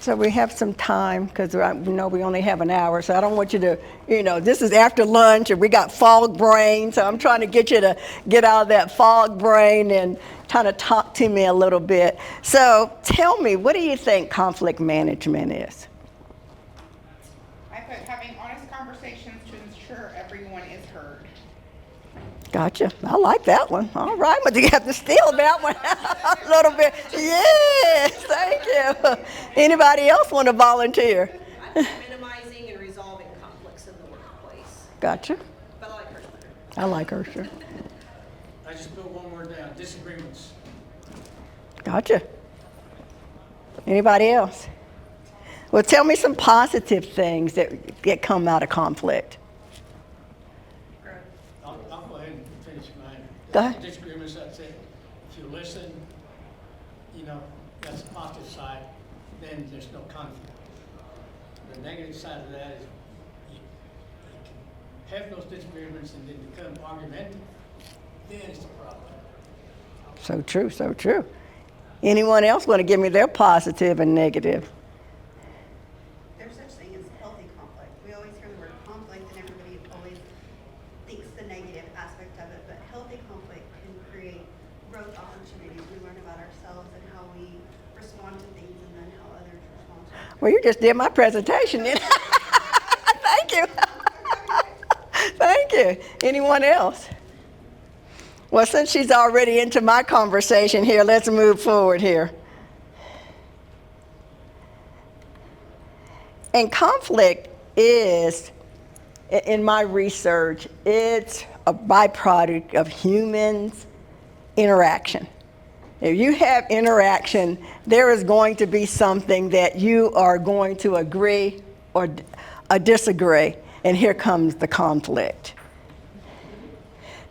So we have some time, because we only have an hour, so I don't want you to, this is after lunch, and we got fog brain, so I'm trying to get you to get out of that fog brain and kind of talk to me a little bit. So tell me, what do you think conflict management is? I put having honest conversations to ensure everyone is heard. Gotcha. I like that one. All right, but you have to steal that one a little bit. Yes, thank you. Anybody else want to volunteer? I think minimizing and resolving conflicts in the workplace. Gotcha. But I like hers better. I like her, sure. I just put one word down, disagreements. Gotcha. Anybody else? Well, tell me some positive things that come out of conflict. I'll go ahead and finish mine. Go ahead. Disagreements, that's it. If you listen, that's the positive side, then there's no conflict. The negative side of that is you can have those disagreements and then become argumentative. Then it's the problem. So true, so true. Anyone else want to give me their positive and negative? There's such thing as healthy conflict. We always hear the word conflict and everybody always thinks the negative aspect of it, but healthy conflict can create growth opportunities. We learn about ourselves and how we respond to things and then how others respond to it. Well, you just did my presentation, didn't you? Thank you. Thank you. Anyone else? Well, since she's already into my conversation here, let's move forward here. And conflict is, in my research, it's a byproduct of humans' interaction. If you have interaction, there is going to be something that you are going to agree or disagree, and here comes the conflict.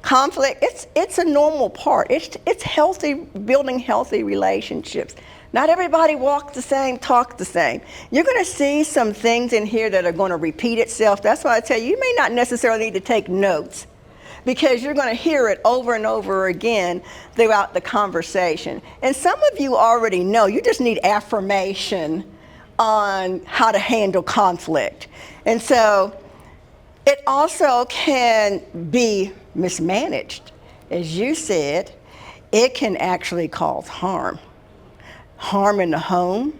Conflict, it's a normal part. It's healthy, building healthy relationships. Not everybody walks the same, talks the same. You're going to see some things in here that are going to repeat itself. That's why I tell you, you may not necessarily need to take notes, because you're going to hear it over and over again throughout the conversation. And some of you already know, you just need affirmation on how to handle conflict. And so it also can be mismanaged. As you said, it can actually cause harm. Harm in the home,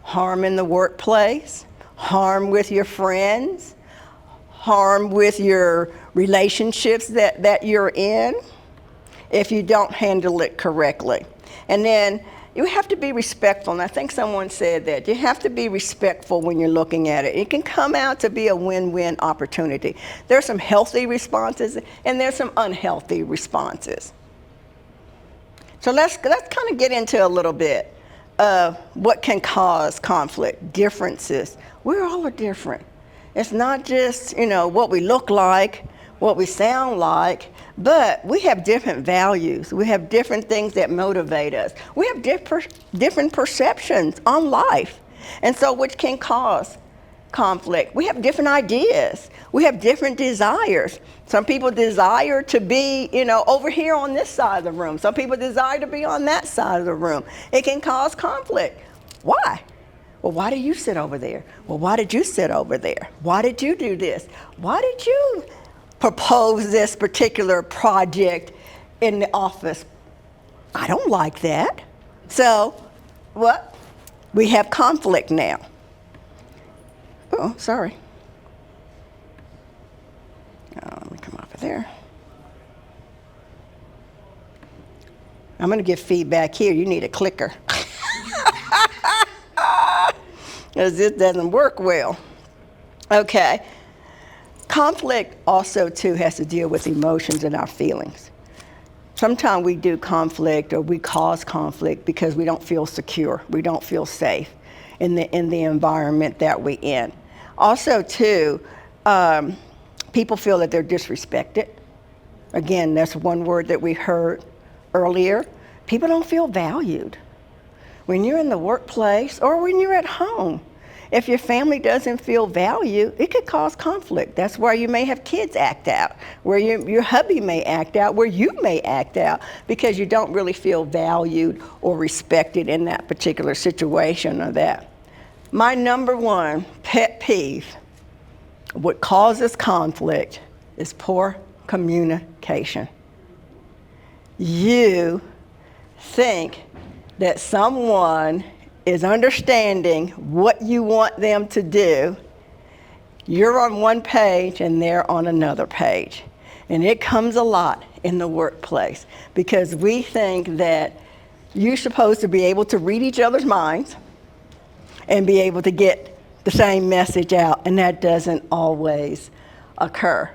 harm in the workplace, harm with your friends, harm with your relationships that you're in if you don't handle it correctly. And then you have to be respectful, and I think someone said that. You have to be respectful when you're looking at it. It can come out to be a win-win opportunity. There's some healthy responses, and there's some unhealthy responses. So let's kind of get into a little bit of what can cause conflict, differences. We all are different. It's not just, what we look like, what we sound like, but we have different values. We have different things that motivate us. We have different perceptions on life, and so which can cause conflict. We have different ideas. We have different desires. Some people desire to be, over here on this side of the room. Some people desire to be on that side of the room. It can cause conflict. Why? Well, why do you sit over there? Well, why did you sit over there? Why did you do this? Why did you propose this particular project in the office? I don't like that. So, what? We have conflict now. Oh, sorry. Let me come off of there. I'm going to give feedback here. You need a clicker. Because this doesn't work well. Okay. Conflict also, too, has to deal with emotions and our feelings. Sometimes we do conflict or we cause conflict because we don't feel secure. We don't feel safe in the environment that we're in. Also, too, people feel that they're disrespected. Again, that's one word that we heard earlier. People don't feel valued. When you're in the workplace or when you're at home, if your family doesn't feel valued, it could cause conflict. That's where you may have kids act out, where your hubby may act out, where you may act out, because you don't really feel valued or respected in that particular situation or that. My number one pet peeve, what causes conflict, is poor communication. You think that someone is understanding what you want them to do. You're on one page and they're on another page. And it comes a lot in the workplace because we think that you're supposed to be able to read each other's minds and be able to get the same message out, and that doesn't always occur.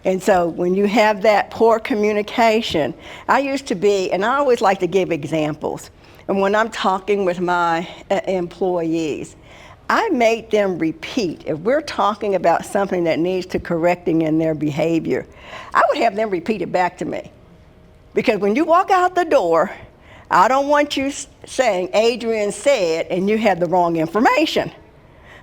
And so when you have that poor communication, I used to be, and I always like to give examples, and when I'm talking with my employees, I made them repeat. If we're talking about something that needs to correcting in their behavior, I would have them repeat it back to me. Because when you walk out the door, I don't want you saying, Adrienne said, and you had the wrong information.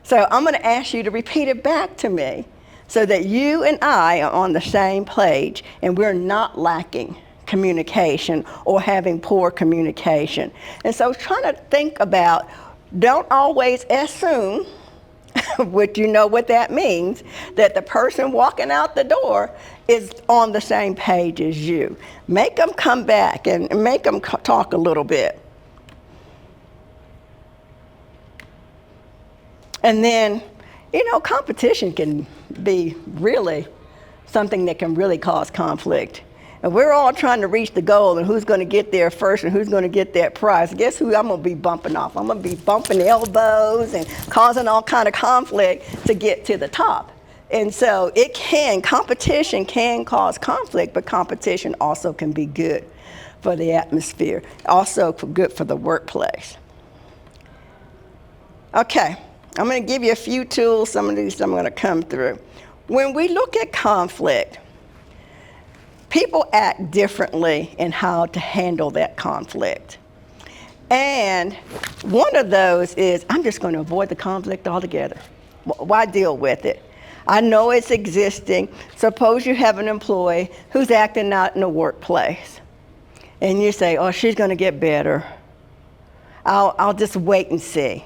So I'm going to ask you to repeat it back to me so that you and I are on the same page and we're not lacking communication or having poor communication. And so trying to think about, don't always assume, which you know what that means, that the person walking out the door is on the same page as you. Make them come back and make them talk a little bit. And then, competition can be really something that can really cause conflict. And we're all trying to reach the goal and who's going to get there first and who's going to get that prize. Guess who I'm going to be bumping off? I'm going to be bumping elbows and causing all kind of conflict to get to the top. And so competition can cause conflict, but competition also can be good for the atmosphere, also good for the workplace. Okay, I'm going to give you a few tools. Some of these I'm going to come through. When we look at conflict, people act differently in how to handle that conflict. And one of those is, I'm just going to avoid the conflict altogether. Why deal with it? I know it's existing. Suppose you have an employee who's acting out in the workplace. And you say, oh, she's going to get better. I'll just wait and see.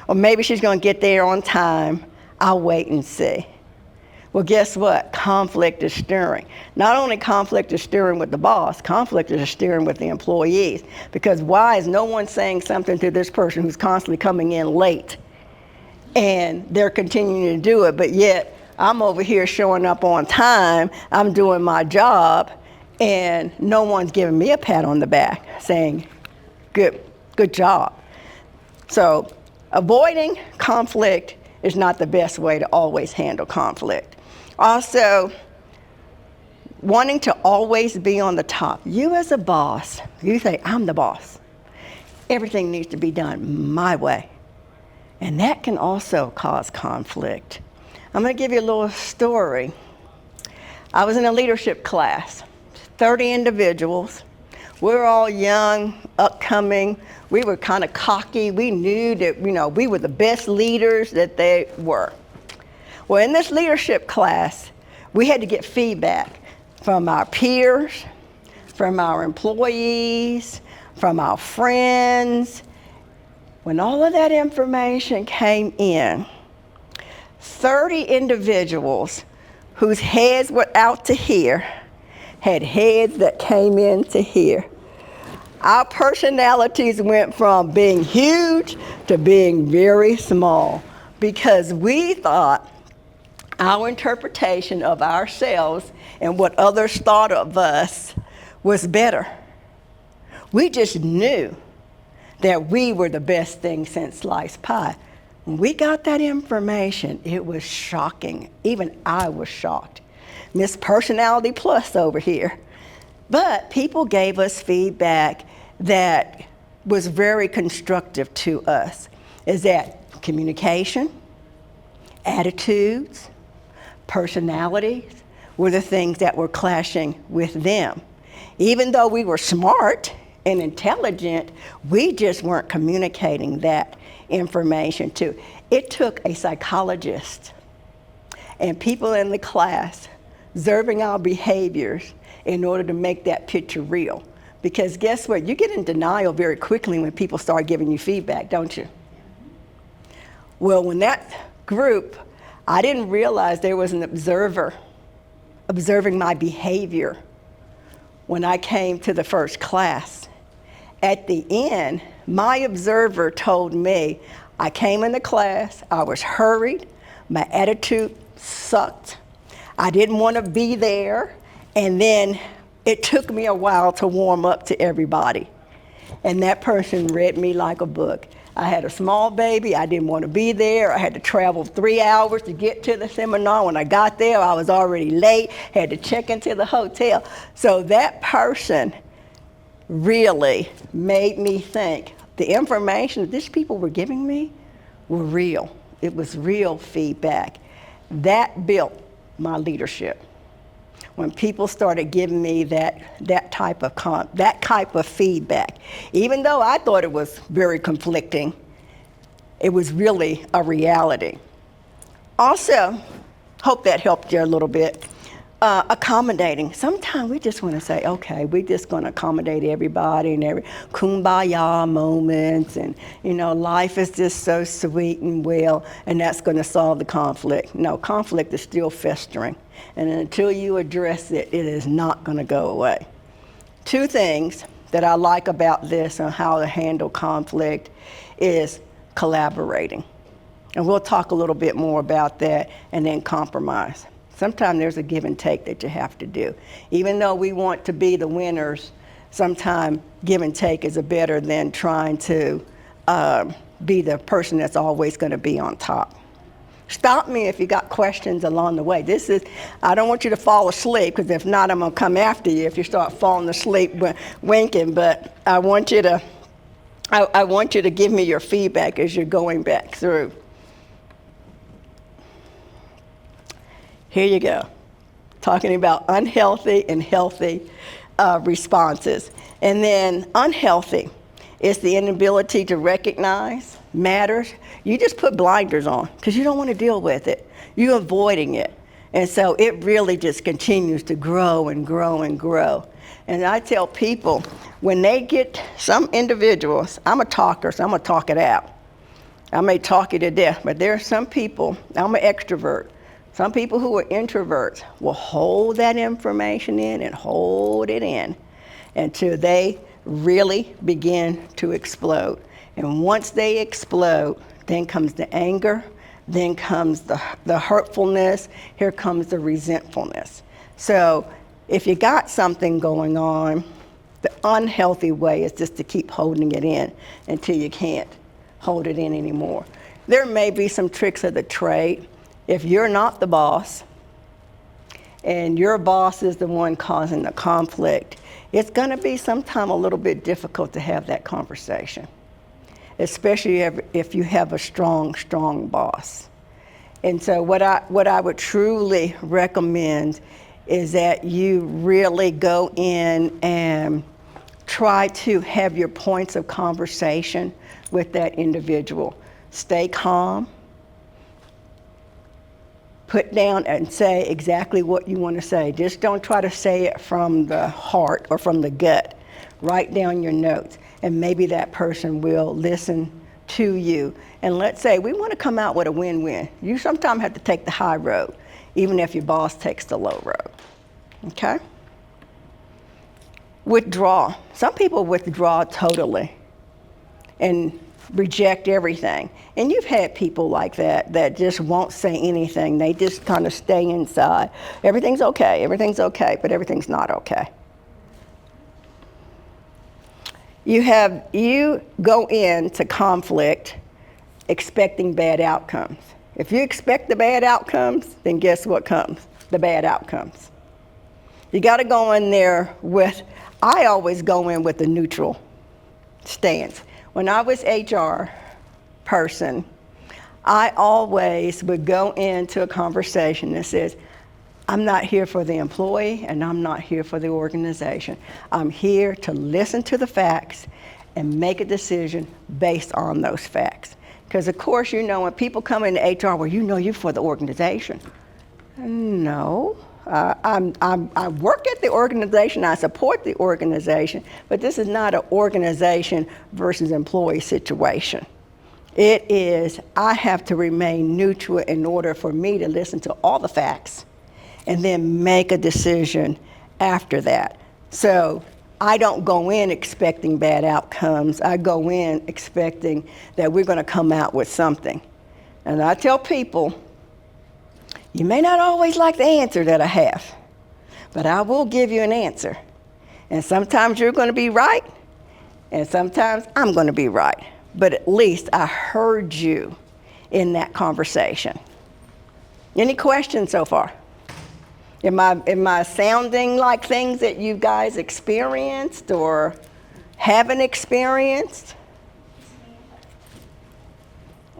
Or maybe she's going to get there on time. I'll wait and see. Well, guess what? Conflict is stirring. Not only conflict is stirring with the boss, conflict is stirring with the employees. Because why is no one saying something to this person who's constantly coming in late? And they're continuing to do it, but yet I'm over here showing up on time, I'm doing my job, and no one's giving me a pat on the back saying, good job. So avoiding conflict is not the best way to always handle conflict. Also, wanting to always be on the top. You as a boss, you say, I'm the boss. Everything needs to be done my way. And that can also cause conflict. I'm going to give you a little story. I was in a leadership class, 30 individuals. We're all young, upcoming. We were kind of cocky. We knew that, we were the best leaders that they were. Well, in this leadership class, we had to get feedback from our peers, from our employees, from our friends. When all of that information came in, 30 individuals whose heads were out to here had heads that came in to here. Our personalities went from being huge to being very small because we thought our interpretation of ourselves and what others thought of us was better. We just knew that we were the best thing since sliced pie. When we got that information, it was shocking. Even I was shocked. Miss Personality Plus over here. But people gave us feedback that was very constructive to us. Is that communication, attitudes, personalities were the things that were clashing with them. Even though we were smart and intelligent, we just weren't communicating that information to. It took a psychologist and people in the class observing our behaviors in order to make that picture real. Because guess what? You get in denial very quickly when people start giving you feedback, don't you? Well, when that group, I didn't realize there was an observer observing my behavior when I came to the first class. At the end, my observer told me I came into class, I was hurried, my attitude sucked, I didn't want to be there, and then it took me a while to warm up to everybody. And that person read me like a book. I had a small baby, I didn't want to be there, I had to travel 3 hours to get to the seminar. When I got there, I was already late, had to check into the hotel. So that person really made me think the information that these people were giving me were real. It was real feedback. That built my leadership. When people started giving me that type of feedback, even though I thought it was very conflicting, it was really a reality. Also, hope that helped you a little bit. Accommodating. Sometimes we just want to say, okay, we're just going to accommodate everybody and every kumbaya moments, and life is just so sweet and well, and that's going to solve the conflict. No, conflict is still festering, and until you address it, it is not going to go away. 2 things that I like about this and how to handle conflict is collaborating, and we'll talk a little bit more about that, and then compromise. Sometimes there's a give and take that you have to do. Even though we want to be the winners, sometimes give and take is better than trying to be the person that's always going to be on top. Stop me if you got questions along the way. I don't want you to fall asleep, because if not, I'm going to come after you if you start falling asleep winking, but I want you to give me your feedback as you're going back through. Here you go, talking about unhealthy and healthy responses. And then unhealthy is the inability to recognize matters. You just put blinders on because you don't want to deal with it. You're avoiding it. And so it really just continues to grow and grow and grow. And I tell people, when they get some individuals, I'm a talker, so I'm going to talk it out. I may talk you to death, but there are some people, I'm an extrovert. Some people who are introverts will hold that information in and hold it in until they really begin to explode. And once they explode, then comes the anger, then comes the hurtfulness, here comes the resentfulness. So if you got something going on, the unhealthy way is just to keep holding it in until you can't hold it in anymore. There may be some tricks of the trade. If you're not the boss, and your boss is the one causing the conflict, it's going to be sometime a little bit difficult to have that conversation, especially if you have a strong boss. And so what I would truly recommend is that you really go in and try to have your points of conversation with that individual. Stay calm. Put down and say exactly what you want to say. Just don't try to say it from the heart or from the gut. Write down your notes, and maybe that person will listen to you. And let's say we want to come out with a win-win. You sometimes have to take the high road, even if your boss takes the low road. Okay? Withdraw. Some people withdraw totally and reject everything. And you've had people like that just won't say anything. They just kind of stay inside. Everything's okay, but everything's not okay. You go into conflict expecting bad outcomes. If you expect the bad outcomes, then guess what comes? The bad outcomes. You got to go in there I always go in with a neutral stance. When I was HR person, I always would go into a conversation that says, I'm not here for the employee and I'm not here for the organization. I'm here to listen to the facts and make a decision based on those facts. Because of course, when people come into HR, well, you're for the organization. No. I work at the organization, I support the organization, but this is not an organization versus employee situation. It is, I have to remain neutral in order for me to listen to all the facts and then make a decision after that. So I don't go in expecting bad outcomes. I go in expecting that we're going to come out with something. And I tell people, you may not always like the answer that I have, but I will give you an answer. And sometimes you're going to be right, and sometimes I'm going to be right. But at least I heard you in that conversation. Any questions so far? Am I sounding like things that you guys experienced or haven't experienced?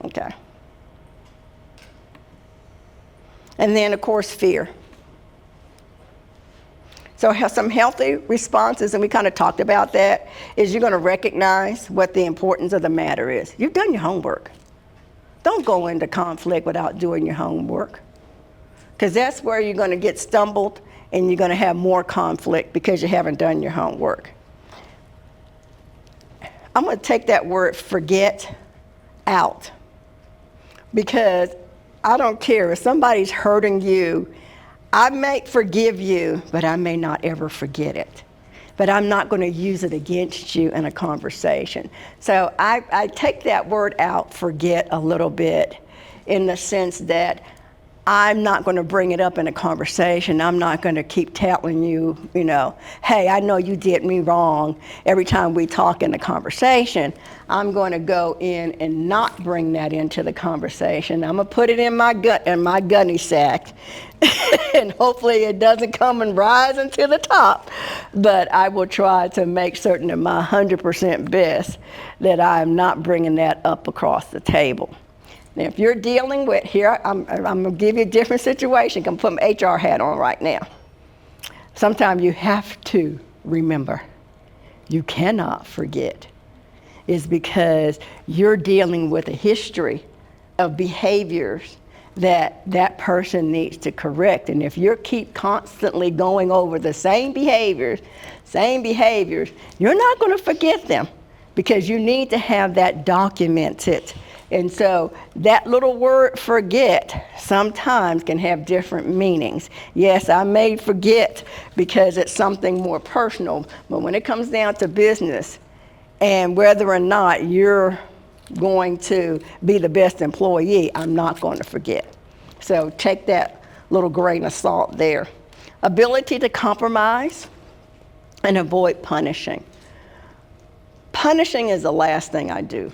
Okay. And then, of course, fear. So some healthy responses, and we kind of talked about that, is you're going to recognize what the importance of the matter is. You've done your homework. Don't go into conflict without doing your homework, because that's where you're going to get stumbled and you're going to have more conflict because you haven't done your homework. I'm going to take that word forget out, because I don't care if somebody's hurting you. I may forgive you, but I may not ever forget it. But I'm not going to use it against you in a conversation. So I take that word out, forget, a little bit, in the sense that I'm not going to bring it up in a conversation. I'm not going to keep telling you, hey, I know you did me wrong every time we talk in a conversation. I'm going to go in and not bring that into the conversation. I'm going to put it in my gunny sack, and hopefully it doesn't come and rise into the top. But I will try to make certain in my 100% best that I'm not bringing that up across the table. Now, if you're dealing with, here, I'm going to give you a different situation. I'm putting my HR hat on right now. Sometimes you have to remember. You cannot forget. It's because you're dealing with a history of behaviors that person needs to correct. And if you keep constantly going over the same behaviors, you're not going to forget them, because you need to have that documented. And so that little word forget sometimes can have different meanings. Yes, I may forget because it's something more personal, but when it comes down to business and whether or not you're going to be the best employee, I'm not going to forget. So take that little grain of salt there. Ability to compromise and avoid punishing. Punishing is the last thing I do,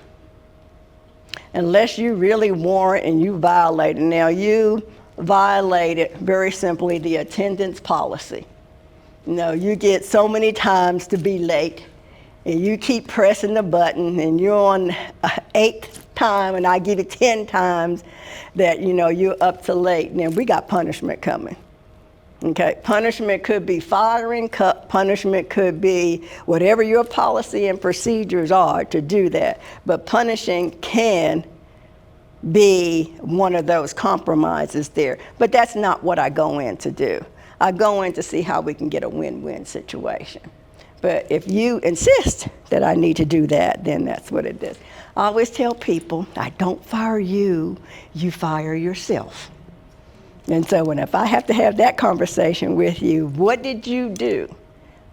unless you really warrant and you violate it. Now, you violated, very simply, the attendance policy. You get so many times to be late, and you keep pressing the button, and you're on 8th time, and I give you 10 times that, you're up to late. Now, we got punishment coming. Okay, punishment could be firing, punishment could be whatever your policy and procedures are to do that. But punishing can be one of those compromises there. But that's not what I go in to do. I go in to see how we can get a win-win situation. But if you insist that I need to do that, then that's what it is. I always tell people, I don't fire you, you fire yourself. And so if I have to have that conversation with you, what did you do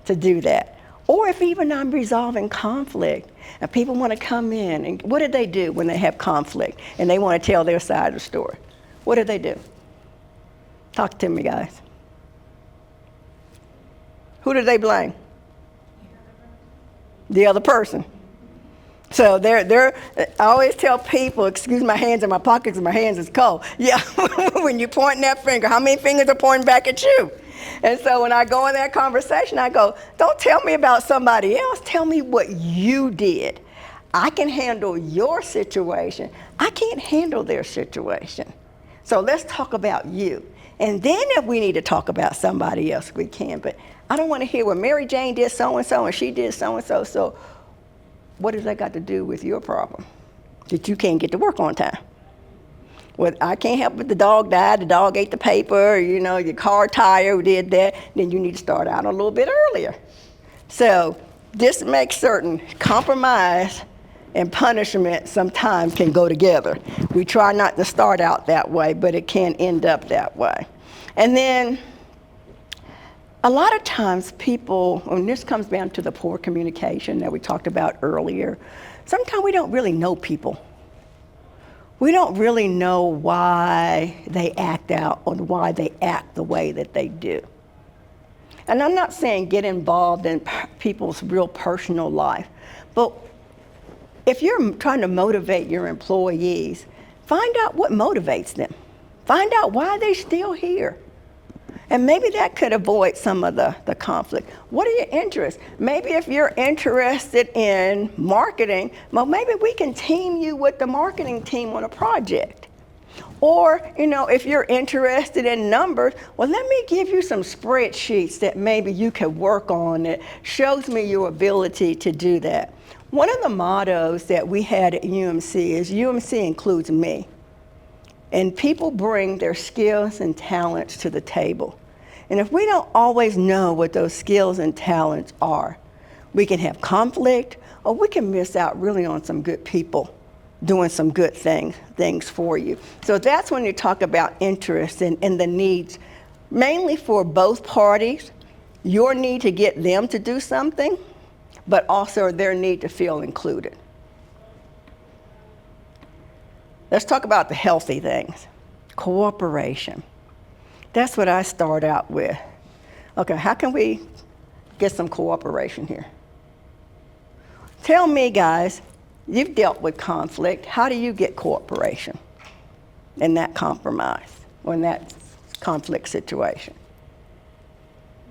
to do that? Or if even I'm resolving conflict and people want to come in, and what do they do when they have conflict and they want to tell their side of the story? What do they do? Talk to me, guys. Who do they blame? The other person. So I always tell people, excuse my hands in my pockets and my hands is cold. Yeah, when you're pointing that finger, how many fingers are pointing back at you? And so when I go in that conversation, I go, don't tell me about somebody else. Tell me what you did. I can handle your situation. I can't handle their situation. So let's talk about you. And then if we need to talk about somebody else, we can. But I don't want to hear, well, Mary Jane did so-and-so and she did so-and-so. So what has that got to do with your problem? That you can't get to work on time. Well, I can't help it, the dog died, the dog ate the paper, your car tire did that, then you need to start out a little bit earlier. So just make certain, compromise and punishment sometimes can go together. We try not to start out that way, but it can end up that way. And then a lot of times people, and this comes down to the poor communication that we talked about earlier, sometimes we don't really know people. We don't really know why they act out or why they act the way that they do. And I'm not saying get involved in people's real personal life, but if you're trying to motivate your employees, find out what motivates them. Find out why they're still here. And maybe that could avoid some of the conflict. What are your interests? Maybe if you're interested in marketing, well, maybe we can team you with the marketing team on a project. Or, if you're interested in numbers, well, let me give you some spreadsheets that maybe you could work on that shows me your ability to do that. One of the mottos that we had at UMC is UMC includes me. And people bring their skills and talents to the table. And if we don't always know what those skills and talents are, we can have conflict, or we can miss out really on some good people doing some good things for you. So that's when you talk about interest and the needs, mainly for both parties, your need to get them to do something, but also their need to feel included. Let's talk about the healthy things. Cooperation. That's what I start out with. Okay, how can we get some cooperation here? Tell me, guys, you've dealt with conflict. How do you get cooperation in that compromise or in that conflict situation?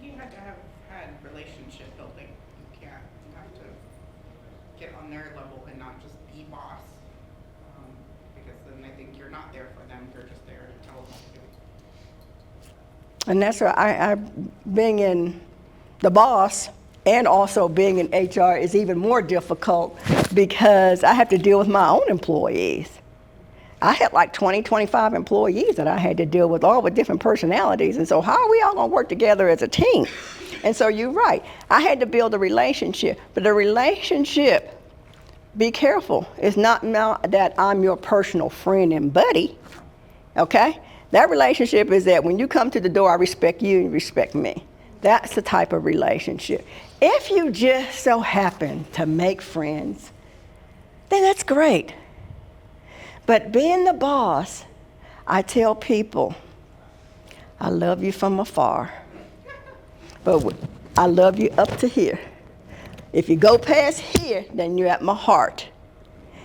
You have to have had relationship building. You have to get on their level and not just be boss. Because then I think you're not there for them, you're just there to tell them what to do. And that's why I being in the boss and also being in HR is even more difficult because I have to deal with my own employees. I had like 20, 25 employees that I had to deal with, all with different personalities. And so how are we all gonna work together as a team? And so you're right, I had to build a relationship, but the relationship, be careful, it's not that I'm your personal friend and buddy, okay? That relationship is that when you come to the door, I respect you and you respect me. That's the type of relationship. If you just so happen to make friends, then that's great. But being the boss, I tell people, I love you from afar, but I love you up to here. If you go past here, then you're at my heart.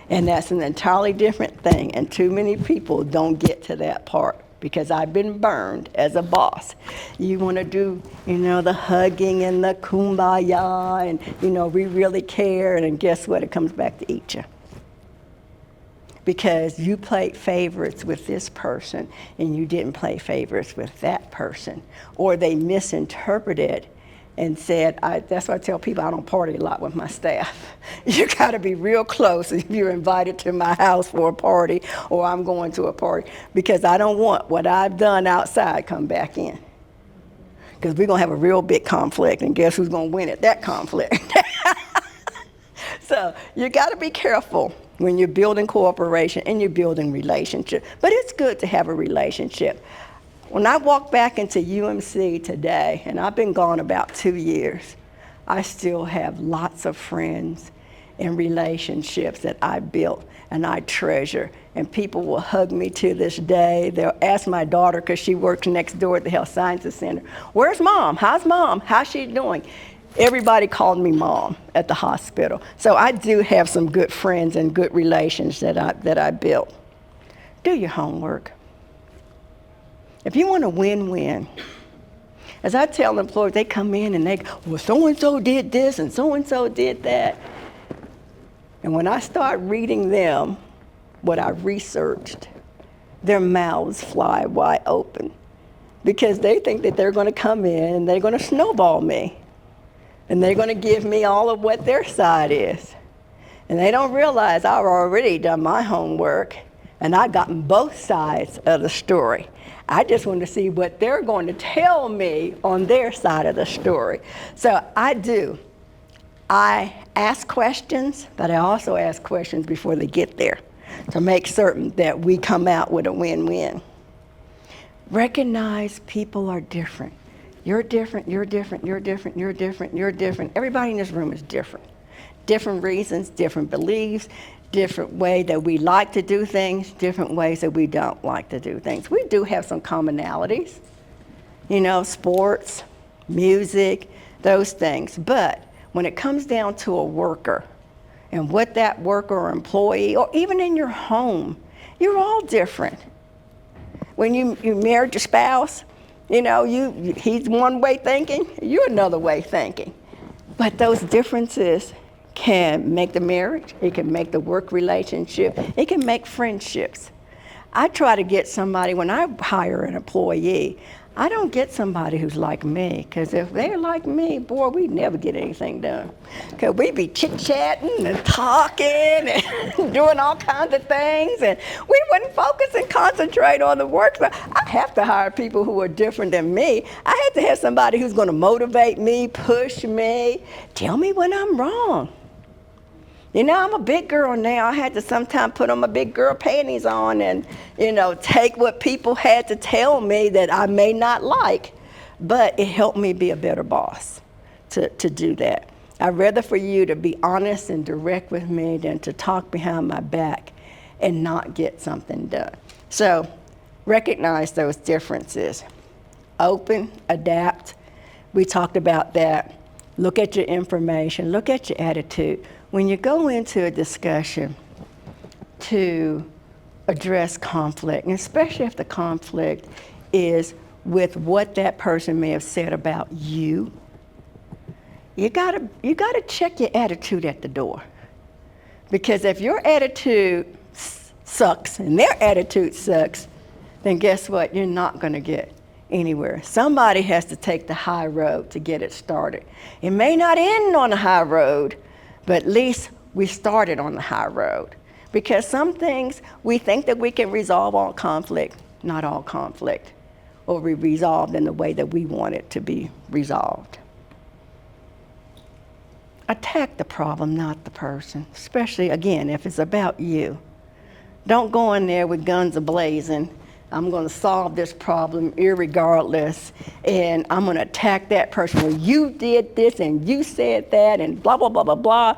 And that's an entirely different thing. And too many people don't get to that part because I've been burned as a boss. You want to do, the hugging and the kumbaya and, we really care. And guess what? It comes back to eat you. Because you played favorites with this person and you didn't play favorites with that person. Or they misinterpreted and said, that's why I tell people I don't party a lot with my staff. You gotta be real close if you're invited to my house for a party or I'm going to a party, because I don't want what I've done outside come back in. Because we're gonna have a real big conflict, and guess who's gonna win at that conflict? So you gotta be careful when you're building cooperation and you're building relationship. But it's good to have a relationship. When I walk back into UMC today, and I've been gone about 2 years, I still have lots of friends and relationships that I built and I treasure. And people will hug me to this day. They'll ask my daughter, because she works next door at the Health Sciences Center, where's mom? How's mom? How's she doing? Everybody called me mom at the hospital. So I do have some good friends and good relations that I built. Do your homework. If you want to win-win, as I tell employees, they come in and they go, well, so-and-so did this and so-and-so did that. And when I start reading them what I researched, their mouths fly wide open because they think that they're going to come in and they're going to snowball me. And they're going to give me all of what their side is. And they don't realize I've already done my homework and I've gotten both sides of the story. I just want to see what they're going to tell me on their side of the story. So I do. I ask questions, but I also ask questions before they get there to make certain that we come out with a win-win. Recognize people are different. You're different, you're different, you're different, you're different, you're different. Everybody in this room is different. Different reasons, different beliefs, different way that we like to do things, different ways that we don't like to do things. We do have some commonalities, sports, music, those things. But when it comes down to a worker and what that worker or employee, or even in your home, you're all different. When you married your spouse, he's one way thinking, you're another way thinking. But those differences can make the marriage, it can make the work relationship, it can make friendships. I try to get somebody, when I hire an employee, I don't get somebody who's like me, because if they're like me, boy, we'd never get anything done. Because we'd be chit-chatting and talking and doing all kinds of things, and we wouldn't focus and concentrate on the work. So I have to hire people who are different than me. I have to have somebody who's going to motivate me, push me, tell me when I'm wrong. I'm a big girl now. I had to sometimes put on my big girl panties on and, take what people had to tell me that I may not like. But it helped me be a better boss to do that. I'd rather for you to be honest and direct with me than to talk behind my back and not get something done. So recognize those differences. Open, adapt. We talked about that. Look at your information. Look at your attitude. When you go into a discussion to address conflict, and especially if the conflict is with what that person may have said about you, you gotta check your attitude at the door. Because if your attitude sucks and their attitude sucks, then guess what? You're not gonna get anywhere. Somebody has to take the high road to get it started. It may not end on the high road, but at least we started on the high road. Because some things we think that we can resolve all conflict, not all conflict, or be resolved in the way that we want it to be resolved. Attack the problem, not the person, especially, again, if it's about you. Don't go in there with guns a-blazing. I'm going to solve this problem irregardless, and I'm going to attack that person. Well, you did this, and you said that, and blah, blah, blah, blah, blah.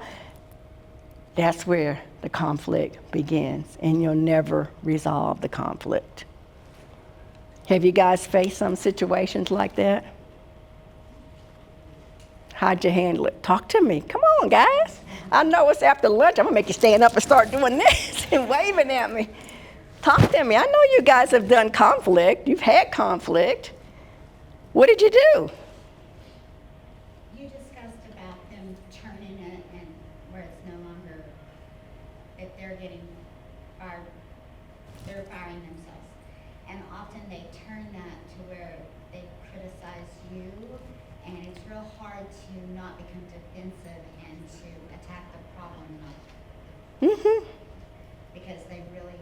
That's where the conflict begins, and you'll never resolve the conflict. Have you guys faced some situations like that? How'd you handle it? Talk to me. Come on, guys. I know it's after lunch. I'm going to make you stand up and start doing this and waving at me. Talk to me. I know you guys have done conflict. You've had conflict. What did you do? You discussed about them turning it and where it's no longer, if they're getting fired, they're firing themselves. And often they turn that to where they criticize you, and it's real hard to not become defensive and to attack the problem, because they really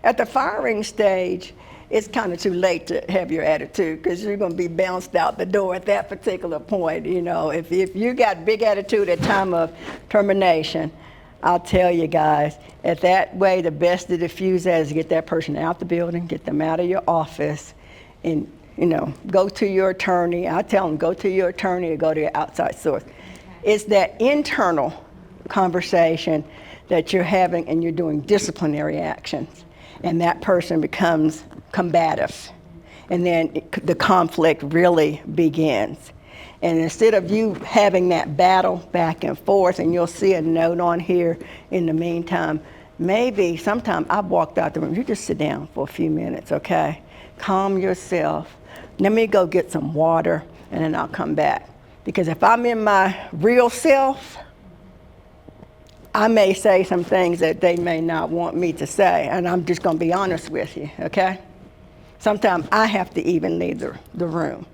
start At the firing stage, it's kind of too late to have your attitude, because you're going to be bounced out the door at that particular point. If you got big attitude at time of termination, I'll tell you guys, at that way, the best to diffuse that is to get that person out the building, get them out of your office, and go to your attorney. I tell them, go to your attorney or go to your outside source. It's that internal conversation that you're having, and you're doing disciplinary actions, and that person becomes combative, and then the conflict really begins. And instead of you having that battle back and forth, and you'll see a note on here in the meantime, maybe sometime I've walked out the room, you just sit down for a few minutes, okay? Calm yourself. Let me go get some water, and then I'll come back. Because if I'm in my real self, I may say some things that they may not want me to say, and I'm just going to be honest with you, okay? Sometimes I have to even leave the room,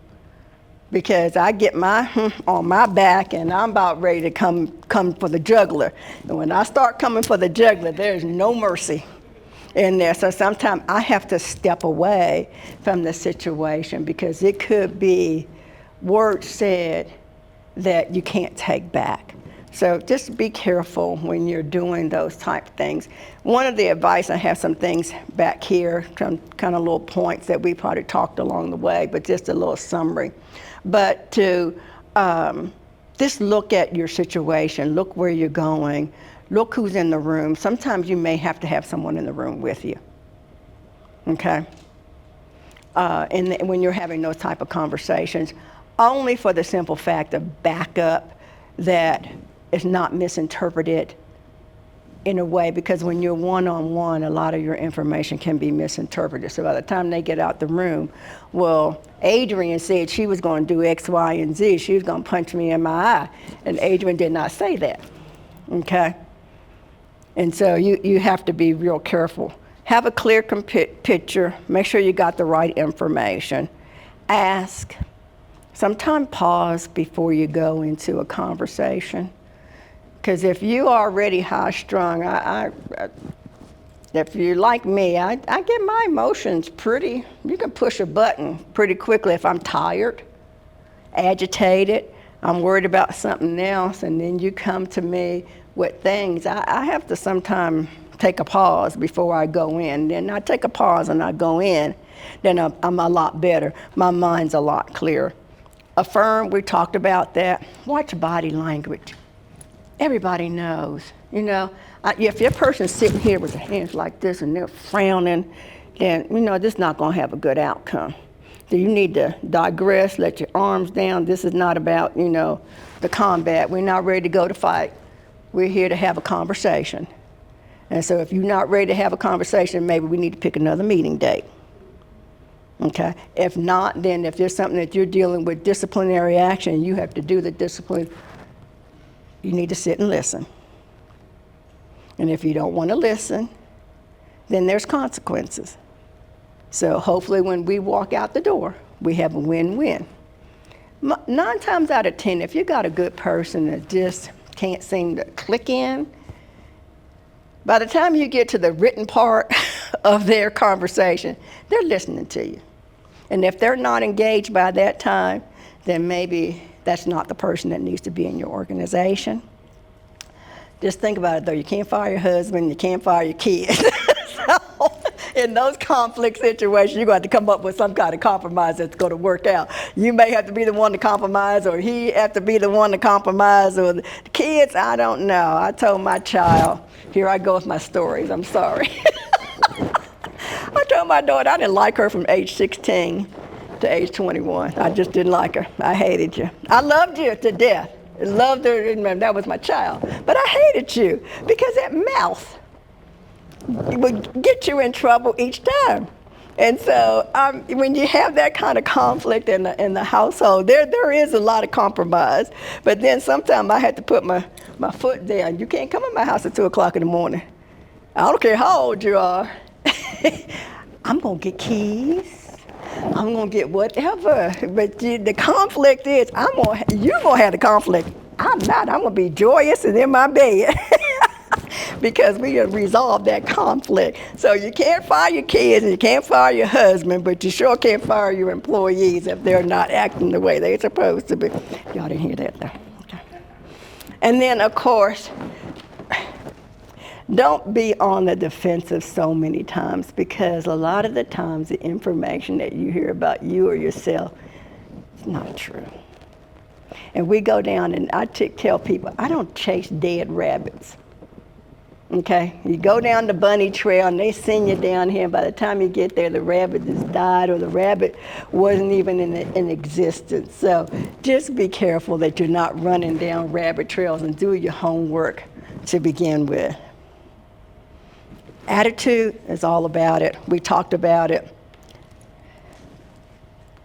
because I get on my back, and I'm about ready to come for the jugular. And when I start coming for the jugular, there's no mercy in there. So sometimes I have to step away from the situation, because it could be words said that you can't take back. So just be careful when you're doing those type of things. One of the advice, I have some things back here, some kind of little points that we probably talked along the way, but just a little summary. But to just look at your situation, look where you're going, look who's in the room. Sometimes you may have to have someone in the room with you, okay? And when you're having those type of conversations, only for the simple fact of backup that it's not misinterpreted in a way, because when you're one-on-one, a lot of your information can be misinterpreted. So by the time they get out the room, well, Adrienne said she was going to do X, Y, and Z. She was going to punch me in my eye. And Adrienne did not say that, okay? And so you have to be real careful. Have a clear picture. Make sure you got the right information. Ask. Sometimes pause before you go into a conversation. Because if you are already high-strung, if you're like me, I get my emotions pretty, you can push a button pretty quickly if I'm tired, agitated, I'm worried about something else, and then you come to me with things. I have to sometimes take a pause before I go in. Then I take a pause and I go in, then I'm a lot better. My mind's a lot clearer. Affirm, we talked about that. Watch body language. Everybody knows, you know, if your person's sitting here with their hands like this and they're frowning, then, you know, this is not going to have a good outcome. So you need to digress, let your arms down. This is not about, you know, the combat. We're not ready to go to fight. We're here to have a conversation. And so if you're not ready to have a conversation, maybe we need to pick another meeting date. Okay? If not, then if there's something that you're dealing with disciplinary action, you have to do the discipline. You need to sit and listen. And if you don't want to listen, then there's consequences. So hopefully when we walk out the door, we have a win-win. 9 times out of 10, if you got a good person that just can't seem to click in, by the time you get to the written part of their conversation, they're listening to you. And if they're not engaged by that time, then maybe that's not the person that needs to be in your organization. Just think about it though, you can't fire your husband, you can't fire your kids. So in those conflict situations, you're going to have to come up with some kind of compromise that's going to work out. You may have to be the one to compromise, or he have to be the one to compromise, or the kids, I don't know. I told my child, here I go with my stories, I'm sorry. I told my daughter I didn't like her from age 16 to age 21. I just didn't like her. I hated you. I loved you to death. I loved her, and that was my child. But I hated you because that mouth would get you in trouble each time. And so when you have that kind of conflict in the household, there is a lot of compromise. But then sometimes I had to put my foot down. You can't come in my house at 2 o'clock in the morning. I don't care how old you are. I'm going to get keys. I'm going to get whatever. But the conflict is, you're going to have the conflict. I'm not. I'm going to be joyous and in my bed. Because we have resolved that conflict. So you can't fire your kids and you can't fire your husband, but you sure can't fire your employees if they're not acting the way they're supposed to be. Y'all didn't hear that though. Okay. And then, of course, don't be on the defensive so many times, because a lot of the times the information that you hear about you or yourself is not true. And we go down, and I tell people, I don't chase dead rabbits. Okay, you go down the bunny trail and they send you down here, and by the time you get there, the rabbit has died, or the rabbit wasn't even in existence. So just be careful that you're not running down rabbit trails, and do your homework to begin with. Attitude is all about it. We talked about it.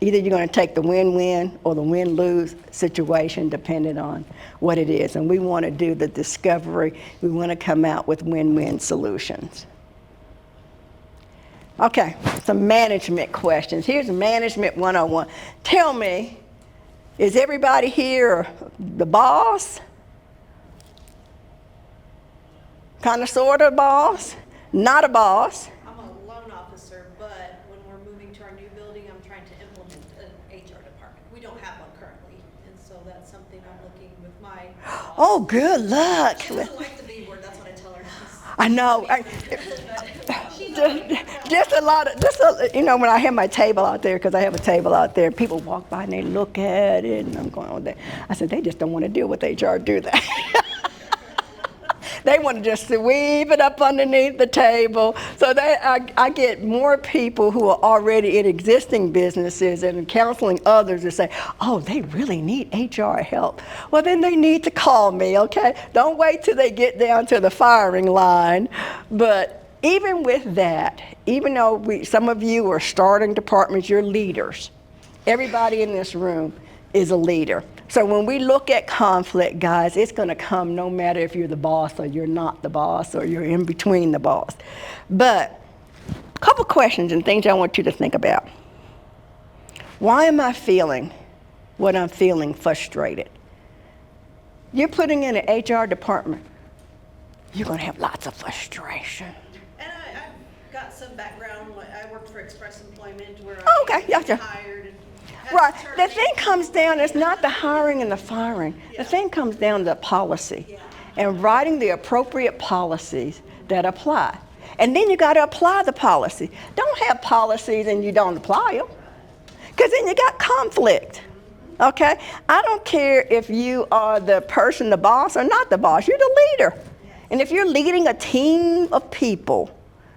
Either you're going to take the win-win or the win-lose situation, depending on what it is. And we want to do the discovery. We want to come out with win-win solutions. Okay, some management questions. Here's Management 101. Tell me, is everybody here the boss? Kind of, sort of boss? Not a boss? I'm a loan officer, but when we're moving to our new building, I'm trying to implement an HR department. We don't have one currently, and so that's something I'm Oh, good luck. She doesn't like the B word, that's what I tell her. I know. Just a lot of, you know, when I have my table out there, because I have a table out there, people walk by and they look at it, and I'm going, oh, I said, they just don't want to deal with HR, do they? They want to just sweep it up underneath the table. So I get more people who are already in existing businesses and counseling others to say, oh, they really need HR help. Well, then they need to call me, okay? Don't wait till they get down to the firing line. But even with that, even though some of you are starting departments, you're leaders. Everybody in this room is a leader. So when we look at conflict, guys, it's going to come no matter if you're the boss or you're not the boss or you're in between the boss. But a couple questions and things I want you to think about. Why am I feeling what I'm feeling frustrated? You're putting in an HR department, you're going to have lots of frustration. And I've got some background, I worked for Express Employment where Oh, okay, I gotcha. hired and had Right. to The terminate thing comes people. down, it's not the hiring and the firing. The thing comes down to policy and writing the appropriate policies that apply. And then you got to apply the policy. Don't have policies and you don't apply them, because then you got conflict. Okay? I don't care if you are the person, the boss, or not the boss. You're the leader. And if you're leading a team of people,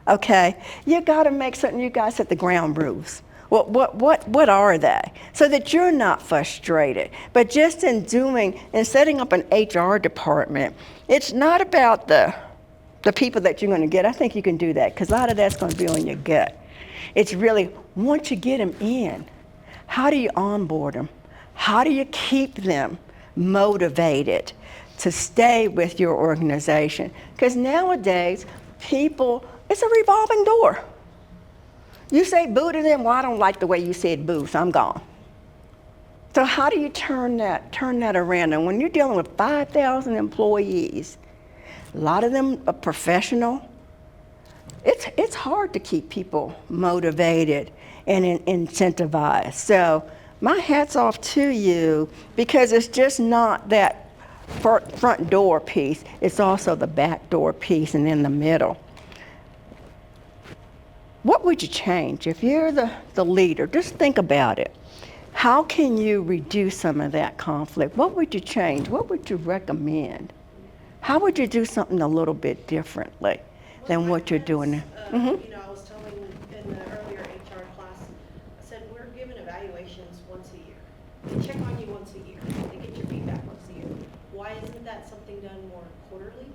okay, you got to make certain you guys set the ground rules. What are they? So that you're not frustrated. But just in setting up an HR department, it's not about the people that you're going to get. I think you can do that, because a lot of that's going to be on your gut. It's really, once you get them in, how do you onboard them? How do you keep them motivated to stay with your organization? Because nowadays, people, it's a revolving door. You say boo to them, well, I don't like the way you said boo, so I'm gone. So how do you turn that around? And when you're dealing with 5,000 employees, a lot of them are professional, it's hard to keep people motivated and incentivized. So my hat's off to you, because it's just not that front door piece, it's also the back door piece and in the middle. What would you change? If you're the leader, just think about it. How can you reduce some of that conflict? What would you change? What would you recommend? How would you do something a little bit differently than what you're doing now? You know, I was telling in the earlier HR class, I said, we're given evaluations once a year. They check on you once a year. They get your feedback once a year. Why isn't that something done more quarterly?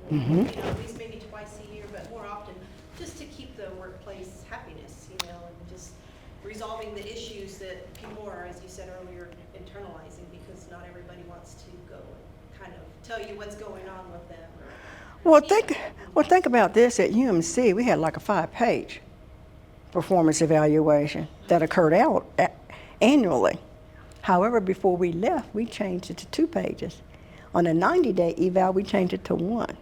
You know, at least maybe twice a year, but more often, just to keep the workplace happiness, you know, and just resolving the issues that people are, as you said earlier, internalizing, because not everybody wants to go and kind of tell you what's going on with them. Well, think about this. At UMC, we had like a 5-page performance evaluation that occurred annually. However, before we left, we changed it to 2 pages. On a 90-day eval, we changed it to 1,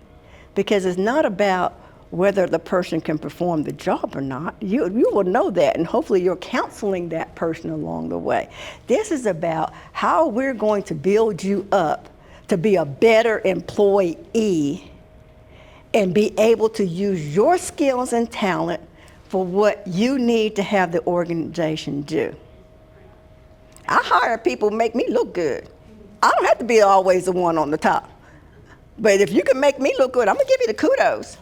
because it's not about whether the person can perform the job or not. You will know that, and hopefully you're counseling that person along the way. This is about how we're going to build you up to be a better employee and be able to use your skills and talent for what you need to have the organization do. I hire people who make me look good. I don't have to be always the one on the top. But if you can make me look good, I'm gonna give you the kudos.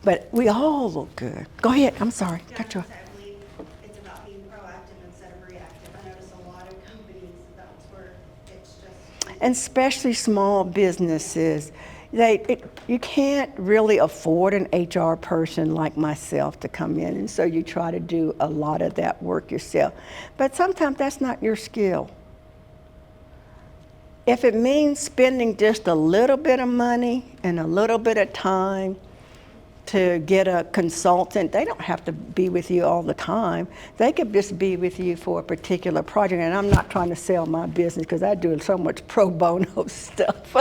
But we all look good. Go ahead, I'm sorry. Cut you off. I believe it's about being proactive instead of reactive. I notice a lot of companies, that's where it's just. And especially small businesses, you can't really afford an HR person like myself to come in, and so you try to do a lot of that work yourself. But sometimes that's not your skill. If it means spending just a little bit of money and a little bit of time to get a consultant, they don't have to be with you all the time. They could just be with you for a particular project. And I'm not trying to sell my business, because I do so much pro bono stuff.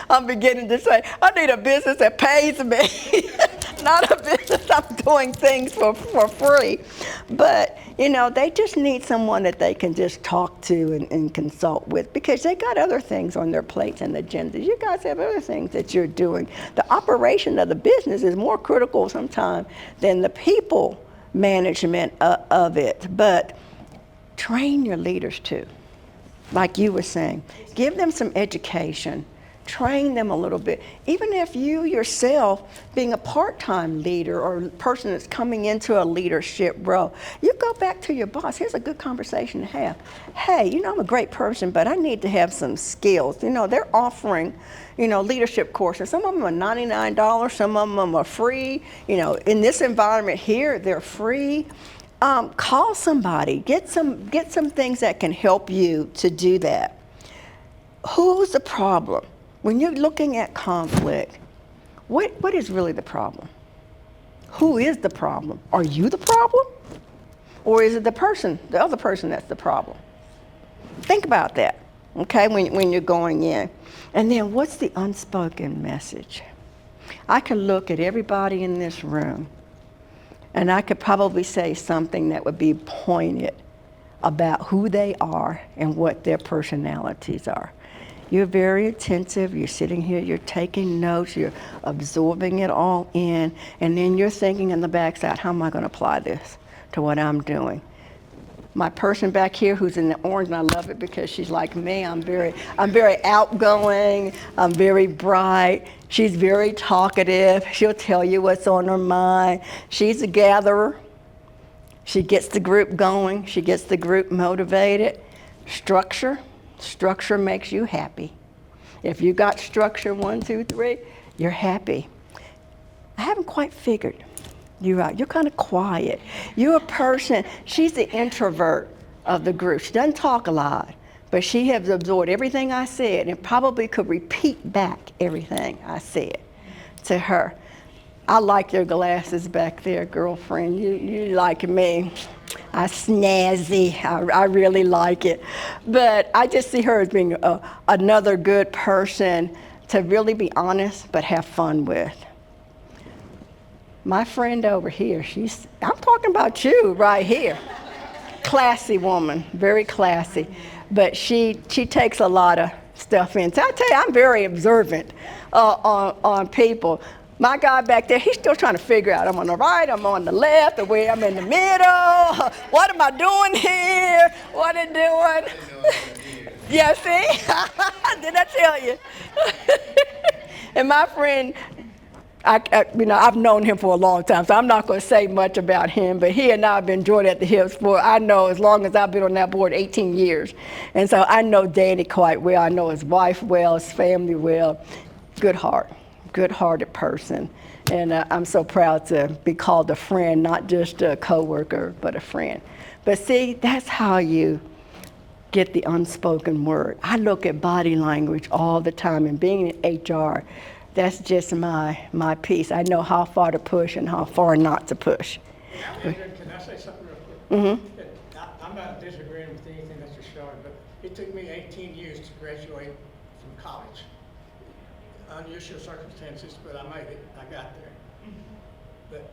I'm beginning to say, I need a business that pays me It's not a business. I'm doing things for free. But, they just need someone that they can just talk to and consult with, because they got other things on their plates and agendas. You guys have other things that you're doing. The operation of the business is more critical sometimes than the people management of it. But train your leaders too. Like you were saying, give them some education. Train them a little bit. Even if you yourself, being a part-time leader or person that's coming into a leadership role, you go back to your boss. Here's a good conversation to have. Hey, I'm a great person, but I need to have some skills. They're offering, leadership courses. Some of them are $99. Some of them are free. In this environment here, they're free. Call somebody. Get some things that can help you to do that. Who's the problem? When you're looking at conflict, what is really the problem? Who is the problem? Are you the problem? Or is it the other person that's the problem? Think about that, okay, when you're going in. And then what's the unspoken message? I can look at everybody in this room, and I could probably say something that would be pointed about who they are and what their personalities are. You're very attentive, you're sitting here, you're taking notes, you're absorbing it all in, and then you're thinking in the backside, how am I going to apply this to what I'm doing? My person back here who's in the orange, and I love it because she's like me, I'm very outgoing, I'm very bright, she's very talkative, she'll tell you what's on her mind, she's a gatherer, she gets the group going, she gets the group motivated. Structure makes you happy. If you got structure 1, 2, 3, you're happy. I haven't quite figured you out. You're kind of quiet. You're a person, she's the introvert of the group. She doesn't talk a lot, but she has absorbed everything I said and probably could repeat back everything I said to her. I like your glasses back there, girlfriend. You like me. I snazzy. I really like it. But I just see her as being another good person to really be honest but have fun with. My friend over here, I'm talking about you right here. Classy woman, very classy. But she takes a lot of stuff in. So I tell you, I'm very observant on people. My guy back there, he's still trying to figure out, I'm on the right, I'm on the left, or where I'm in the middle. What am I doing here? What am I doing? Yeah, see? Did I tell you? And my friend, I've known him for a long time, so I'm not going to say much about him, but he and I have been joined at the hips for, I know, as long as I've been on that board, 18 years. And so I know Danny quite well. I know his wife well, his family well. Good-hearted person, and I'm so proud to be called a friend, not just a coworker, but a friend. But see, that's how you get the unspoken word. I look at body language all the time, and being in HR, that's just my piece. I know how far to push and how far not to push. Can I say something real quick? Mm-hmm. I'm not disagreeing with anything that you're showing, but it took me 18 years to graduate from college. Unusual circumstances, but I made it. I got there. But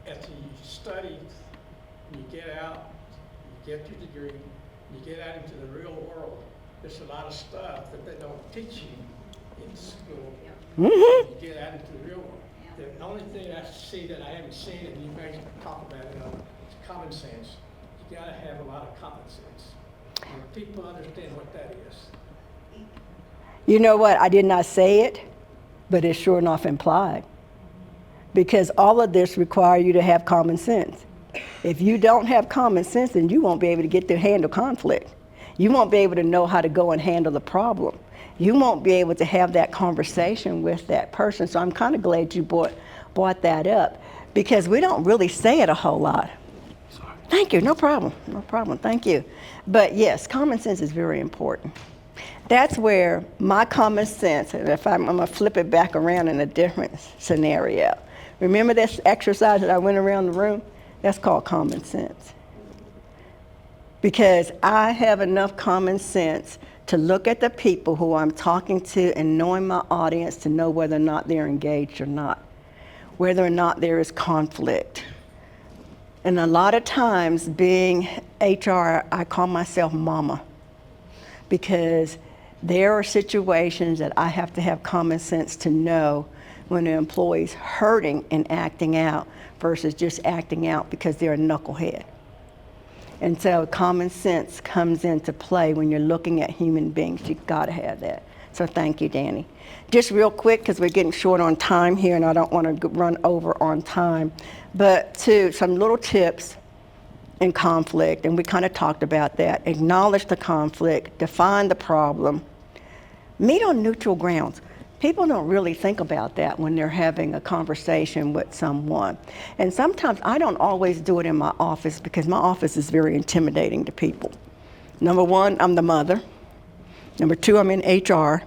as you study, you get out, you get your degree, you get out into the real world, there's a lot of stuff that they don't teach you in school. Mm-hmm. You get out into the real world. The only thing I see that I haven't seen, and you may talk about it, is common sense. You gotta have a lot of common sense. And people understand what that is. You know what? I did not say it, but it's sure enough implied. Because all of this requires you to have common sense. If you don't have common sense, then you won't be able to get to handle conflict. You won't be able to know how to go and handle the problem. You won't be able to have that conversation with that person. So I'm kind of glad you brought that up, because we don't really say it a whole lot. Sorry. Thank you. No problem. No problem. Thank you. But yes, common sense is very important. That's where my common sense, and if I'm going to flip it back around in a different scenario. Remember this exercise that I went around the room? That's called common sense. Because I have enough common sense to look at the people who I'm talking to and knowing my audience to know whether or not they're engaged or not. whether or not there is conflict. And a lot of times being HR, I call myself mama, because there are situations that I have to have common sense to know when an employee's hurting and acting out versus just acting out because they're a knucklehead. And so common sense comes into play when you're looking at human beings. You've got to have that. So thank you, Danny. Just real quick, because we're getting short on time here and I don't want to run over on time, but some little tips in conflict, and we kind of talked about that. Acknowledge the conflict, define the problem, meet on neutral grounds. People don't really think about that when they're having a conversation with someone. And sometimes I don't always do it in my office because my office is very intimidating to people. Number one, I'm the mother. Number two, I'm in HR.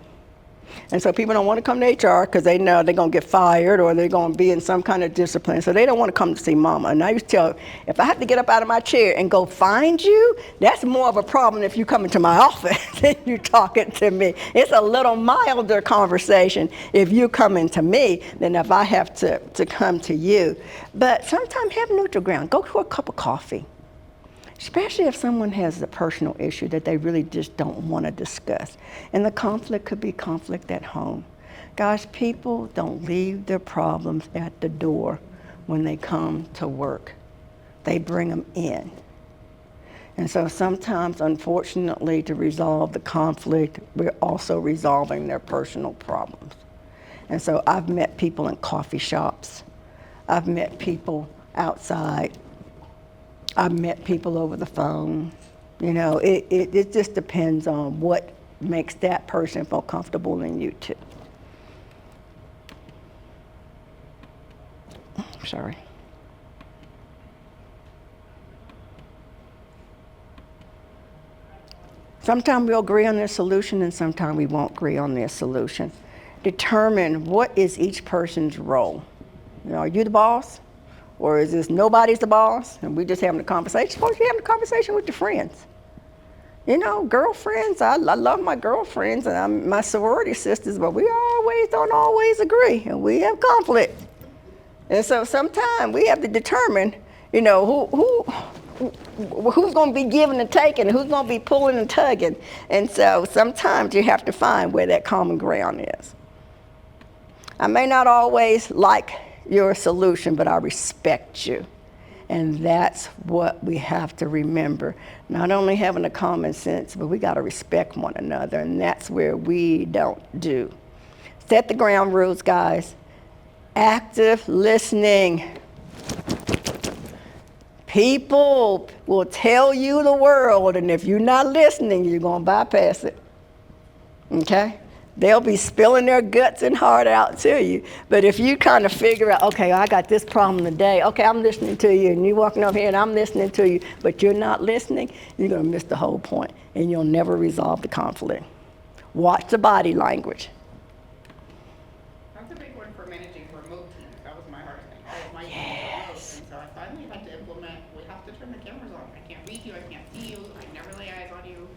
And so people don't want to come to HR because they know they're going to get fired or they're going to be in some kind of discipline. So they don't want to come to see mama. And I used to tell, if I have to get up out of my chair and go find you, that's more of a problem if you come into my office than you talking to me. It's a little milder conversation if you come into me than if I have to come to you. But sometimes have neutral ground. Go for a cup of coffee. Especially if someone has a personal issue that they really just don't want to discuss. And the conflict could be conflict at home. Guys, people don't leave their problems at the door when they come to work. They bring them in. And so sometimes, unfortunately, to resolve the conflict, we're also resolving their personal problems. And so I've met people in coffee shops. I've met people outside. I've met people over the phone. You know, it just depends on what makes that person feel comfortable in you too. Sorry. Sometimes we'll agree on their solution and sometimes we won't agree on their solution. Determine what is each person's role. You know, are you the boss? Or is this nobody's the boss and we just having a conversation? Suppose you're having a conversation with your friends. You know, girlfriends, I love my girlfriends and my sorority sisters, but we don't always agree and we have conflict. And so sometimes we have to determine, you know, who's going to be giving and taking and who's going to be pulling and tugging. And so sometimes you have to find where that common ground is. I may not always like your solution, but I respect you. And that's what we have to remember. Not only having a common sense, but we got to respect one another, and that's where we don't do. Set the ground rules, guys. Active listening. People will tell you the world, and if you're not listening, you're going to bypass it. Okay? They'll be spilling their guts and heart out to you. But if you kind of figure out, okay, I got this problem today. Okay, I'm listening to you. And you're walking over here and I'm listening to you. But you're not listening, you're going to miss the whole point. And you'll never resolve the conflict. Watch the body language. That's a big one for managing remote teams. That was my hardest thing. All of my teams were remote, and so I finally had to implement, we have to turn the cameras on. I can't read you, I can't see you, I never lay eyes on you.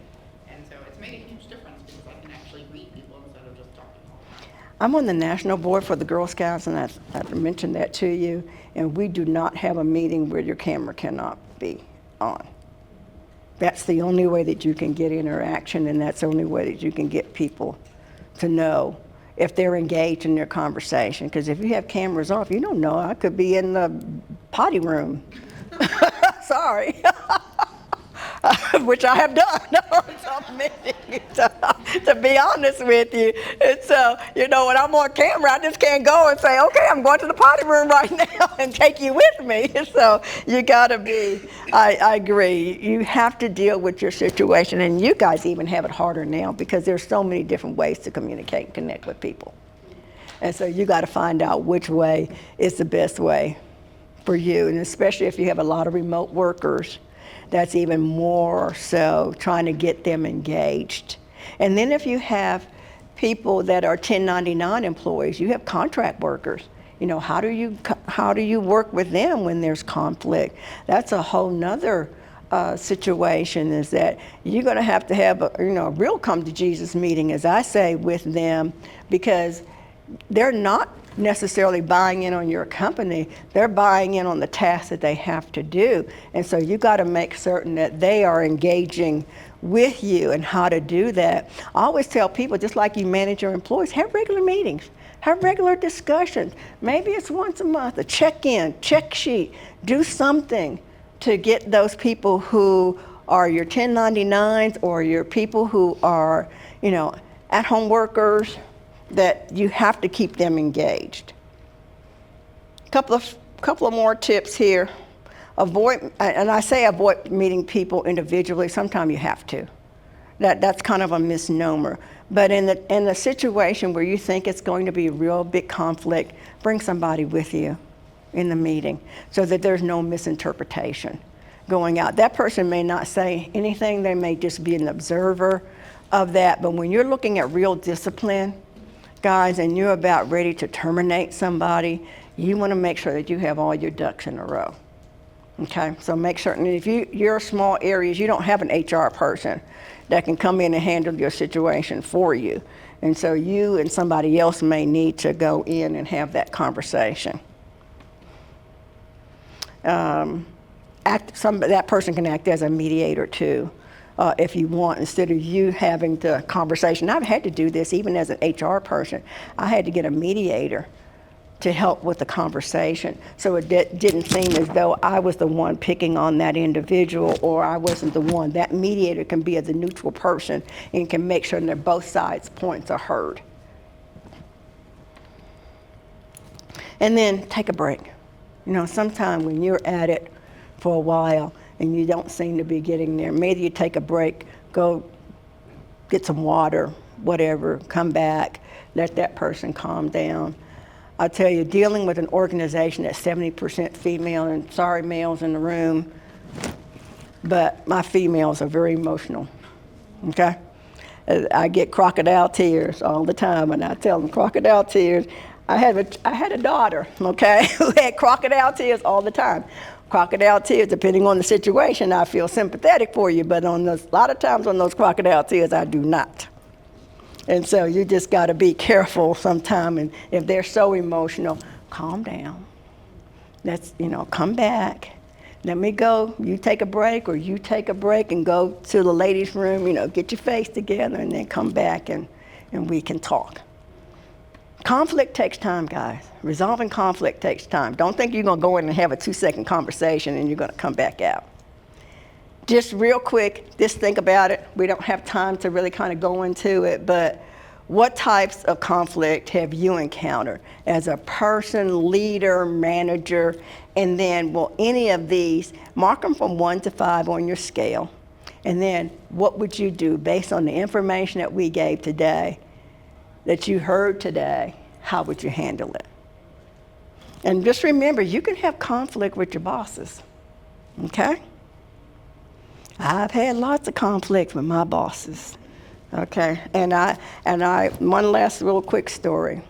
And so it's made a huge difference because I can actually read people instead of just talking all the time. I'm on the national board for the Girl Scouts, and I've mentioned that to you. And we do not have a meeting where your camera cannot be on. That's the only way that you can get interaction, and that's the only way that you can get people to know if they're engaged in their conversation. Because if you have cameras off, you don't know. I could be in the potty room. Sorry. Which I have done on some meetings, to be honest with you. And so, you know, when I'm on camera, I just can't go and say, okay, I'm going to the potty room right now and take you with me. So you gotta be, I agree. You have to deal with your situation, and you guys even have it harder now because there's so many different ways to communicate and connect with people. And so you gotta find out which way is the best way for you, and especially if you have a lot of remote workers. That's even more so trying to get them engaged. And then if you have people that are 1099 employees, you have contract workers. You know, how do you work with them when there's conflict? That's a whole nother situation, is that you're going to have a real come to Jesus meeting, as I say, with them, because they're not necessarily buying in on your company. They're buying in on the tasks that they have to do. And so you got to make certain that they are engaging with you and how to do that. I always tell people, just like you manage your employees, have regular meetings. Have regular discussions. Maybe it's once a month, a check-in, check sheet. Do something to get those people who are your 1099s or your people who are, at-home workers, that you have to keep them engaged. Couple of more tips here. Avoid, and I say avoid meeting people individually. Sometimes you have to. That's kind of a misnomer. But in the situation where you think it's going to be a real big conflict, bring somebody with you in the meeting so that there's no misinterpretation going out. That person may not say anything. They may just be an observer of that. But when you're looking at real discipline, guys, and you're about ready to terminate somebody, you want to make sure that you have all your ducks in a row. Okay, so make certain if you're small areas, you don't have an HR person that can come in and handle your situation for you. And so you and somebody else may need to go in and have that conversation. That person can act as a mediator too, if you want, instead of you having the conversation. I've had to do this even as an HR person. I had to get a mediator to help with the conversation, so it didn't seem as though I was the one picking on that individual, or I wasn't the one. That mediator can be as a neutral person and can make sure that both sides' points are heard. And then take a break. Sometime when you're at it for a while and you don't seem to be getting there, maybe you take a break, go get some water, whatever, come back, let that person calm down. I tell you, dealing with an organization that's 70% female, and sorry males in the room, but my females are very emotional, okay? I get crocodile tears all the time, and I tell them crocodile tears. I had a daughter, okay, who had crocodile tears all the time. Crocodile tears, depending on the situation, I feel sympathetic for you, but a lot of times on those crocodile tears, I do not. And so you just got to be careful sometime. And if they're so emotional, calm down. Let's, come back. Let me go. You take a break, or you take a break and go to the ladies' room, get your face together, and then come back and we can talk. Conflict takes time, guys. Resolving conflict takes time. Don't think you're going to go in and have a 2-second conversation and you're going to come back out. Just real quick, just think about it. We don't have time to really kind of go into it, but what types of conflict have you encountered as a person, leader, manager? And then will any of these, mark them from 1 to 5 on your scale. And then what would you do based on the information that we gave today, that you heard today? How would you handle it? And just remember, you can have conflict with your bosses, okay? I've had lots of conflict with my bosses, okay? And one last real quick story,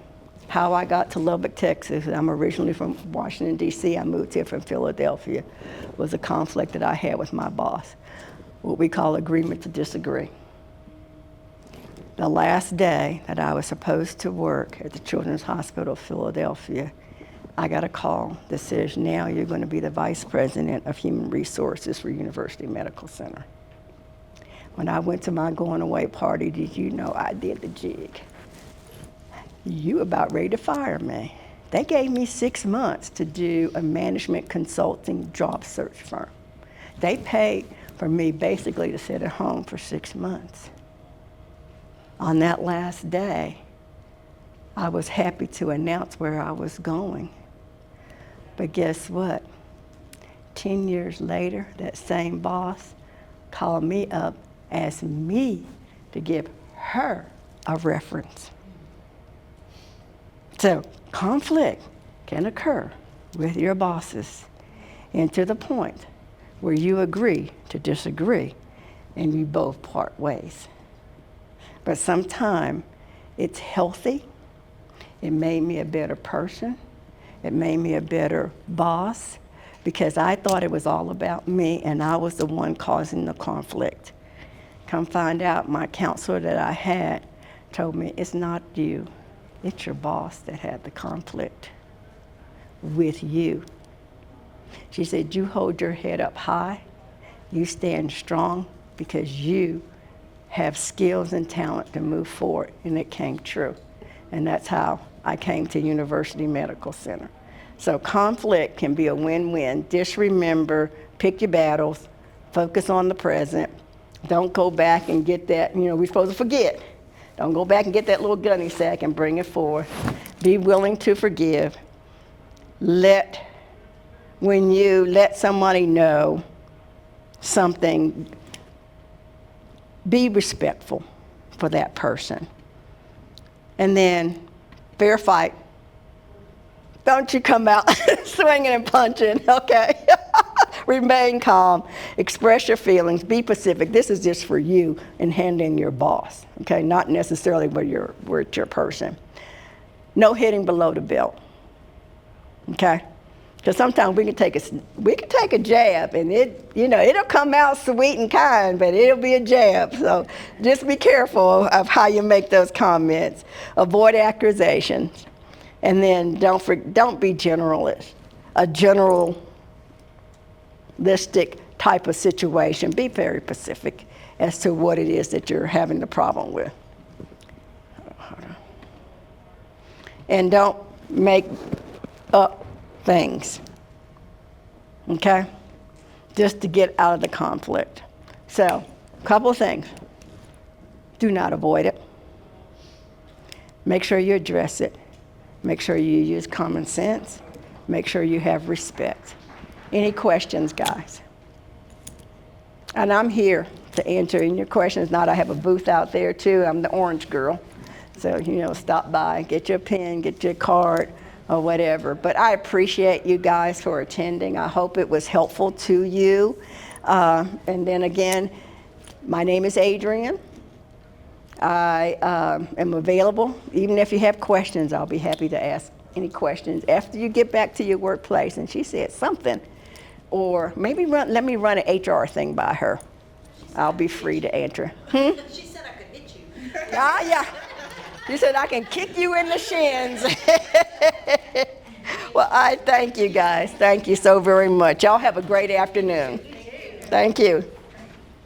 how I got to Lubbock, Texas. I'm originally from Washington, D.C. I moved here from Philadelphia. It was a conflict that I had with my boss, what we call agreement to disagree. The last day that I was supposed to work at the Children's Hospital of Philadelphia, I got a call that says, now you're going to be the Vice President of Human Resources for University Medical Center. When I went to my going away party, did you know I did the jig? You about ready to fire me. They gave me 6 months to do a management consulting job search firm. They paid for me basically to sit at home for 6 months. On that last day, I was happy to announce where I was going. But guess what? 10 years later, that same boss called me up, asked me to give her a reference. So conflict can occur with your bosses, and to the point where you agree to disagree and you both part ways. But sometimes it's healthy. It made me a better person. It made me a better boss, because I thought it was all about me and I was the one causing the conflict. Come find out, my counselor that I had told me, it's not you, It's your boss that had the conflict with you. She said, you hold your head up high, you stand strong because you have skills and talent to move forward, and it came true. And that's how I came to University Medical Center. So conflict can be a win-win. Just remember, pick your battles, focus on the present. Don't go back and get that, we're supposed to forget. Don't go back and get that little gunny sack and bring it forward. Be willing to forgive. When you let somebody know something, be respectful for that person. And then, fair fight. Don't you come out swinging and punching, okay? Remain calm. Express your feelings. Be pacific. This is just for you in handling your boss, okay? Not necessarily where it's your person. No hitting below the belt, okay? Because sometimes we can take a jab, and it'll come out sweet and kind, but it'll be a jab. So just be careful of how you make those comments. Avoid accusations, and then don't be generalist. A generalistic type of situation. Be very specific as to what it is that you're having the problem with. And don't make up things, okay? Just to get out of the conflict. So, a couple of things. Do not avoid it. Make sure you address it. Make sure you use common sense. Make sure you have respect. Any questions, guys? And I'm here to answer any of your questions. Not, I have a booth out there too. I'm the orange girl. So, stop by, get your pen, get your card, or whatever. But I appreciate you guys for attending. I hope it was helpful to you. And then again, my name is Adrienne. I am available. Even if you have questions, I'll be happy to ask any questions after you get back to your workplace. And she said something, or maybe let me run an HR thing by her. I'll be free to answer. She said I could hit you. Yeah. She said I can kick you in the shins. Well, I thank you guys. Thank you so very much. Y'all have a great afternoon. Thank you.